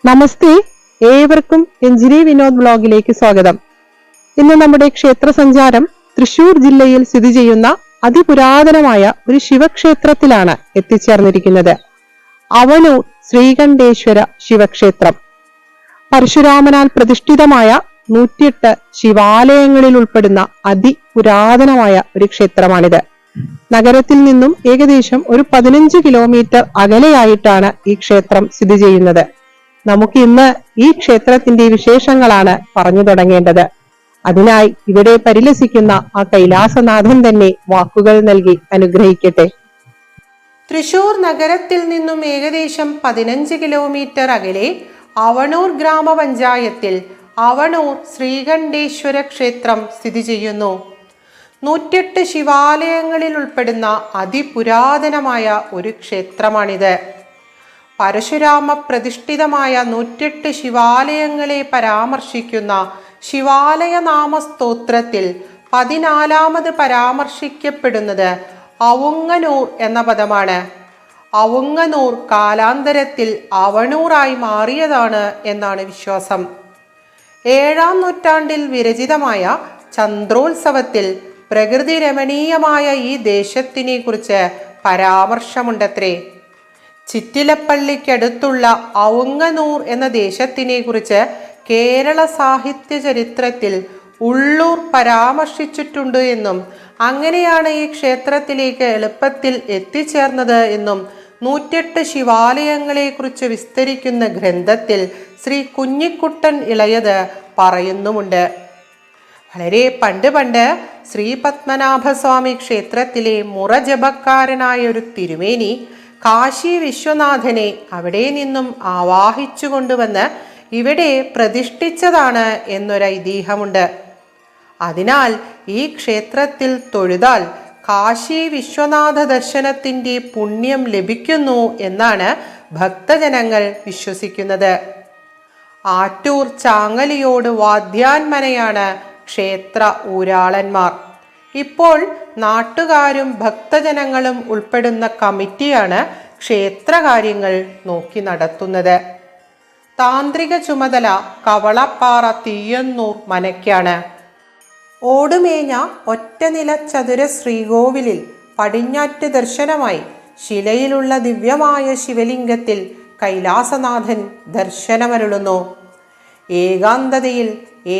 നമസ്തേ, ഏവർക്കും രഞ്ജിനി വിനോദ് ബ്ലോഗിലേക്ക് സ്വാഗതം. ഇന്ന് നമ്മുടെ ക്ഷേത്ര സഞ്ചാരം തൃശൂർ ജില്ലയിൽ സ്ഥിതി ചെയ്യുന്ന അതിപുരാതനമായ ഒരു ശിവക്ഷേത്രത്തിലാണ് എത്തിച്ചേർന്നിരിക്കുന്നത്. അവണൂർ ശ്രീകണ്ഠേശ്വര ശിവക്ഷേത്രം. പരശുരാമനാൽ പ്രതിഷ്ഠിതമായ 108 ശിവാലയങ്ങളിൽ ഉൾപ്പെടുന്ന അതിപുരാതനമായ ഒരു ക്ഷേത്രമാണിത്. നഗരത്തിൽ നിന്നും ഏകദേശം ഒരു 15 കിലോമീറ്റർ അകലെയായിട്ടാണ് ഈ ക്ഷേത്രം സ്ഥിതി ചെയ്യുന്നത്. നമുക്ക് ഇന്ന് ഈ ക്ഷേത്രത്തിന്റെ വിശേഷങ്ങളാണ് പറഞ്ഞു തുടങ്ങേണ്ടത്. അതിനായി ഇവിടെ പരിലസിക്കുന്ന ആ കൈലാസനാഥൻ തന്നെ വാക്കുകൾ നൽകി അനുഗ്രഹിക്കട്ടെ. തൃശൂർ നഗരത്തിൽ നിന്നും ഏകദേശം 15 കിലോമീറ്റർ അകലെ അവണൂർ ഗ്രാമപഞ്ചായത്തിൽ അവണൂർ ശ്രീകണ്ഠേശ്വര ക്ഷേത്രം സ്ഥിതി ചെയ്യുന്നു. 108 ശിവാലയങ്ങളിൽ ഉൾപ്പെടുന്ന അതിപുരാതനമായ ഒരു ക്ഷേത്രമാണിത്. പരശുരാമ പ്രതിഷ്ഠിതമായ 108 ശിവാലയങ്ങളെ പരാമർശിക്കുന്ന ശിവാലയ നാമസ്തോത്രത്തിൽ 14ാമത് പരാമർശിക്കപ്പെടുന്നത് അവങ്ങനൂർ എന്ന പദമാണ്. അവങ്ങനൂർ കാലാന്തരത്തിൽ അവണൂറായി മാറിയതാണ് എന്നാണ് വിശ്വാസം. 7ാം നൂറ്റാണ്ടിൽ വിരചിതമായ ചന്ദ്രോത്സവത്തിൽ പ്രകൃതി രമണീയമായ ഈ ദേശത്തിനെ കുറിച്ച് പരാമർശമുണ്ടത്രേ. ചിറ്റിലപ്പള്ളിക്കടുത്തുള്ള അവങ്ങനൂർ എന്ന ദേശത്തിനെ കുറിച്ച് കേരള സാഹിത്യ ചരിത്രത്തിൽ ഉള്ളൂർ പരാമർശിച്ചിട്ടുണ്ട് എന്നും അങ്ങനെയാണ് ഈ ക്ഷേത്രത്തിലേക്ക് എളുപ്പത്തിൽ എത്തിച്ചേർന്നത് എന്നും 108 ശിവാലയങ്ങളെ കുറിച്ച് വിസ്തരിക്കുന്ന ഗ്രന്ഥത്തിൽ ശ്രീ കുഞ്ഞിക്കുട്ടൻ ഇളയത് പറയുന്നുമുണ്ട്. വളരെ പണ്ട് ശ്രീ പത്മനാഭസ്വാമി ക്ഷേത്രത്തിലെ മുറജപക്കാരനായ ഒരു തിരുമേനി കാശി വിശ്വനാഥനെ അവിടെ നിന്നും ആവാഹിച്ചു കൊണ്ടുവന്ന് ഇവിടെ പ്രതിഷ്ഠിച്ചതാണ് എന്നൊരു ഐതിഹ്യമുണ്ട്. അതിനാൽ ഈ ക്ഷേത്രത്തിൽ തൊഴുതാൽ കാശി വിശ്വനാഥ ദർശനത്തിൻ്റെ പുണ്യം ലഭിക്കുന്നു എന്നാണ് ഭക്തജനങ്ങൾ വിശ്വസിക്കുന്നത്. ആറ്റൂർ ചാങ്ങലിയോട് വാദ്യാൻമനയാണ് ക്ഷേത്ര ഊരാളന്മാർ. ഇപ്പോൾ നാട്ടുകാരും ഭക്തജനങ്ങളും ഉൾപ്പെടുന്ന കമ്മിറ്റിയാണ് ക്ഷേത്രകാര്യങ്ങൾ നോക്കി നടത്തുന്നത്. താന്ത്രിക ചുമതല കവളപ്പാറ തീയന്നൂർ മനയ്ക്കാണ്. ഓടുമേഞ്ഞ ഒറ്റനില ചതുര ശ്രീകോവിലിൽ പടിഞ്ഞാറ്റ് ദർശനമായി ശിലയിലുള്ള ദിവ്യമായ ശിവലിംഗത്തിൽ കൈലാസനാഥൻ ദർശനമരുളുന്നു. ഏകാന്തതയിൽ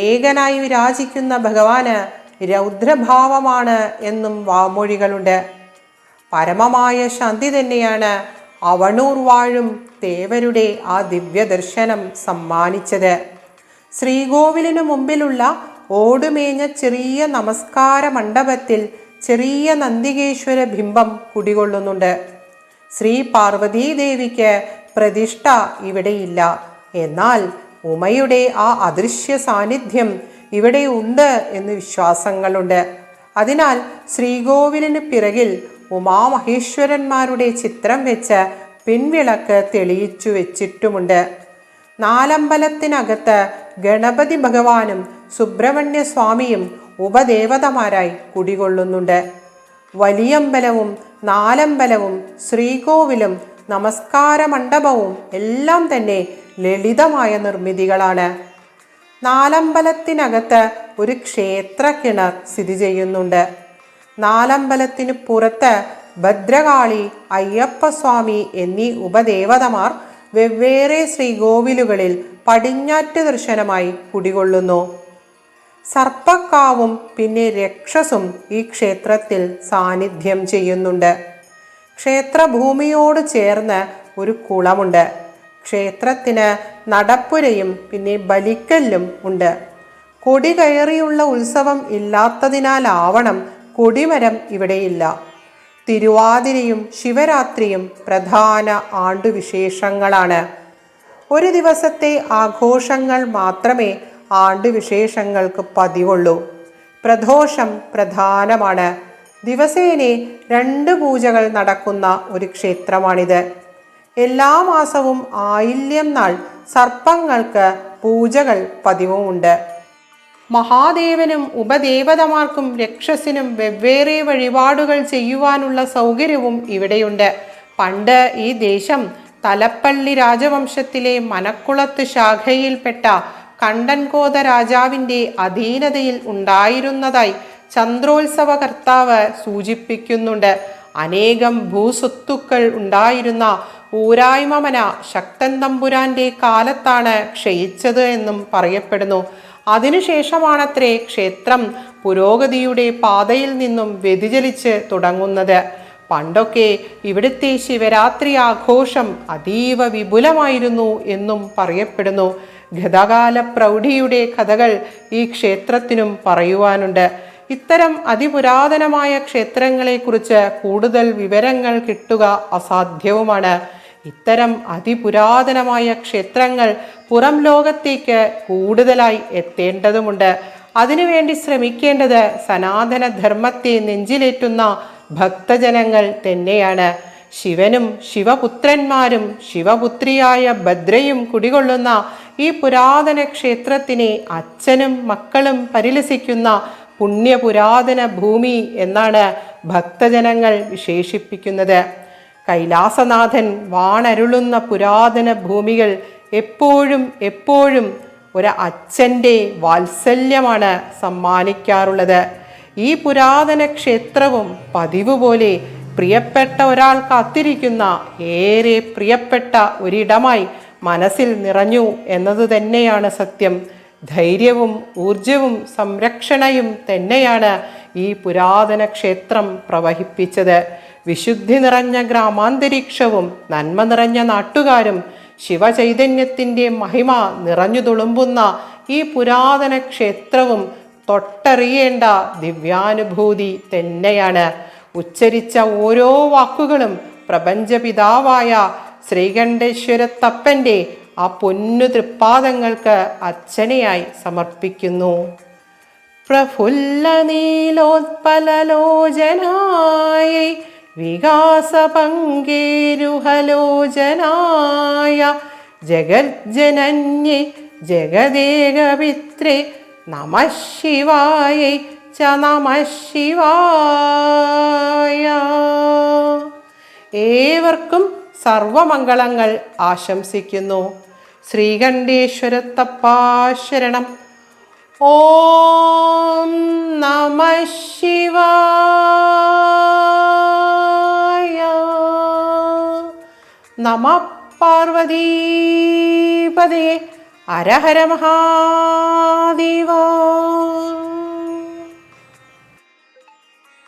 ഏകനായി വിരാജിക്കുന്ന ഭഗവാന് രൗദ്രഭാവമാണ് എന്നും വാമൊഴികളുണ്ട്. പരമമായ ശാന്തി തന്നെയാണ് അവണൂർ വാഴും തേവരുടെ ആ ദിവ്യ ദർശനം സമ്മാനിച്ചത്. ശ്രീകോവിലിനു മുമ്പിലുള്ള ഓടുമേഞ്ഞ ചെറിയ നമസ്കാര മണ്ഡപത്തിൽ ചെറിയ നന്ദികേശ്വര ബിംബം കുടികൊള്ളുന്നുണ്ട്. ശ്രീ പാർവതീദേവിക്ക് പ്രതിഷ്ഠ ഇവിടെയില്ല. എന്നാൽ ഉമയുടെ ആ അദൃശ്യ സാന്നിധ്യം ഇവിടെ ഉണ്ട് എന്ന് വിശ്വാസങ്ങളുണ്ട്. അതിനാൽ ശ്രീകോവിലിന് പിറകിൽ ഉമാമഹേശ്വരന്മാരുടെ ചിത്രം വെച്ച് പിൻവിളക്ക് തെളിയിച്ചു വെച്ചിട്ടുമുണ്ട്. നാലമ്പലത്തിനകത്ത് ഗണപതി ഭഗവാനും സുബ്രഹ്മണ്യ സ്വാമിയും ഉപദേവതമാരായി കുടികൊള്ളുന്നുണ്ട്. വലിയമ്പലവും നാലമ്പലവും ശ്രീകോവിലും നമസ്കാര മണ്ഡപവും എല്ലാം തന്നെ ലളിതമായ നിർമ്മിതികളാണ്. നാലമ്പലത്തിനകത്ത് ഒരു ക്ഷേത്ര കിണർ സ്ഥിതി ചെയ്യുന്നുണ്ട്. നാലമ്പലത്തിന് പുറത്ത് ഭദ്രകാളി, അയ്യപ്പസ്വാമി എന്നീ ഉപദേവതമാർ വെവ്വേറെ ശ്രീകോവിലുകളിൽ പടിഞ്ഞാറ്റ് ദർശനമായി കുടികൊള്ളുന്നു. സർപ്പക്കാവും പിന്നെ രക്ഷസും ഈ ക്ഷേത്രത്തിൽ സാന്നിധ്യം ചെയ്യുന്നുണ്ട്. ക്ഷേത്രഭൂമിയോട് ചേർന്ന് ഒരു കുളമുണ്ട്. ക്ഷേത്രത്തിന് നടപ്പുരയും പിന്നെ ബലിക്കല്ലും ഉണ്ട്. കൊടി കയറിയുള്ള ഉത്സവം ഇല്ലാത്തതിനാലാവണം കൊടിമരം ഇവിടെയില്ല. തിരുവാതിരയും ശിവരാത്രിയും പ്രധാന ആണ്ടുവിശേഷങ്ങളാണ്. ഒരു ദിവസത്തെ ആഘോഷങ്ങൾ മാത്രമേ ആണ്ടുവിശേഷങ്ങൾക്ക് പതിവുള്ളൂ. പ്രദോഷം പ്രധാനമാണ്. ദിവസേനെ 2 പൂജകൾ നടക്കുന്ന ഒരു ക്ഷേത്രമാണിത്. എല്ലാ മാസവും ആയില്യം നാൾ സർപ്പങ്ങൾക്ക് പൂജകൾ പതിവുമുണ്ട്. മഹാദേവനും ഉപദേവതമാർക്കും രക്ഷസിനും വെവ്വേറെ വഴിപാടുകൾ ചെയ്യുവാനുള്ള സൗകര്യവും ഇവിടെയുണ്ട്. പണ്ട് ഈ ദേശം തലപ്പള്ളി രാജവംശത്തിലെ മനക്കുളത്ത് ശാഖയിൽപ്പെട്ട കണ്ടൻകോത രാജാവിൻ്റെ അധീനതയിൽ ഉണ്ടായിരുന്നതായി ചന്ദ്രോത്സവ കർത്താവ് സൂചിപ്പിക്കുന്നുണ്ട്. അനേകം ഭൂസ്വത്തുക്കൾ ഉണ്ടായിരുന്ന ഊരായ്മമന ശക്തൻ തമ്പുരാന്റെ കാലത്താണ് ക്ഷയിച്ചത് എന്നും പറയപ്പെടുന്നു. അതിനുശേഷമാണത്രേ ക്ഷേത്രം പുരോഗതിയുടെ പാതയിൽ നിന്നും വ്യതിചലിച്ച് തുടങ്ങുന്നത്. പണ്ടൊക്കെ ഇവിടുത്തെ ശിവരാത്രി ആഘോഷം അതീവ വിപുലമായിരുന്നു എന്നും പറയപ്പെടുന്നു. ഗതകാല പ്രൗഢിയുടെ കഥകൾ ഈ ക്ഷേത്രത്തിനും പറയുവാനുണ്ട്. ഇത്തരം അതിപുരാതനമായ ക്ഷേത്രങ്ങളെക്കുറിച്ച് കൂടുതൽ വിവരങ്ങൾ കിട്ടുക അസാധ്യവുമാണ്. ഇത്തരം അതിപുരാതനമായ ക്ഷേത്രങ്ങൾ പുറം ലോകത്തേക്ക് കൂടുതലായി എത്തേണ്ടതുമുണ്ട്. അതിനുവേണ്ടി ശ്രമിക്കേണ്ടത് സനാതനധർമ്മത്തെ നെഞ്ചിലേറ്റുന്ന ഭക്തജനങ്ങൾ തന്നെയാണ്. ശിവനും ശിവപുത്രന്മാരും ശിവപുത്രിയായ ഭദ്രയും കുടികൊള്ളുന്ന ഈ പുരാതന ക്ഷേത്രത്തിനെ അച്ഛനും മക്കളും പരിലസിക്കുന്ന പുണ്യപുരാതന ഭൂമി എന്നാണ് ഭക്തജനങ്ങൾ വിശേഷിപ്പിക്കുന്നത്. കൈലാസനാഥൻ വാണരുളുന്ന പുരാതന ഭൂമികൾ എപ്പോഴും എപ്പോഴും ഒരു അച്ഛൻ്റെ വാത്സല്യമാണ് സമ്മാനിക്കാറുള്ളത്. ഈ പുരാതന ക്ഷേത്രവും പതിവ് പോലെ പ്രിയപ്പെട്ട ഒരാൾ കാത്തിരിക്കുന്ന ഏറെ പ്രിയപ്പെട്ട ഒരിടമായി മനസ്സിൽ നിറഞ്ഞു എന്നത് തന്നെയാണ് സത്യം. ധൈര്യവും ഊർജവും സംരക്ഷണയും തന്നെയാണ് ഈ പുരാതന ക്ഷേത്രം പ്രവഹിപ്പിച്ചത്. വിശുദ്ധി നിറഞ്ഞ ഗ്രാമാന്തരീക്ഷവും നന്മ നിറഞ്ഞ നാട്ടുകാരും ശിവചൈതന്യത്തിൻ്റെ മഹിമ നിറഞ്ഞു തുളുമ്പുന്ന ഈ പുരാതന ക്ഷേത്രവും തൊട്ടറിയേണ്ട ദിവ്യാനുഭൂതി തന്നെയാണ്. ഉച്ചരിച്ച ഓരോ വാക്കുകളും പ്രപഞ്ചപിതാവായ ശ്രീകണ്ഠേശ്വരത്തപ്പൻ്റെ ആ പൊന്നു തൃപ്പാദങ്ങൾക്ക് അർച്ചനയായി സമർപ്പിക്കുന്നു. പ്രഫുല്ല നീലോത്പലലോചനായ വികാസപങ്കേരുഹലോചനായ ജഗജ്ജനന്യേ ജഗദേകപിത്രേ നമഃ ശിവായ ച നമഃ ശിവായ. ഏവർക്കും സർവമംഗളങ്ങൾ ആശംസിക്കുന്നു. ശ്രീകണ്ഠേശ്വരത്തപ്പാ ശരണം. ഓം നമഃ ശിവായ. നമഃ പാർവതീപതേ. ഹര ഹര മഹാദേവ.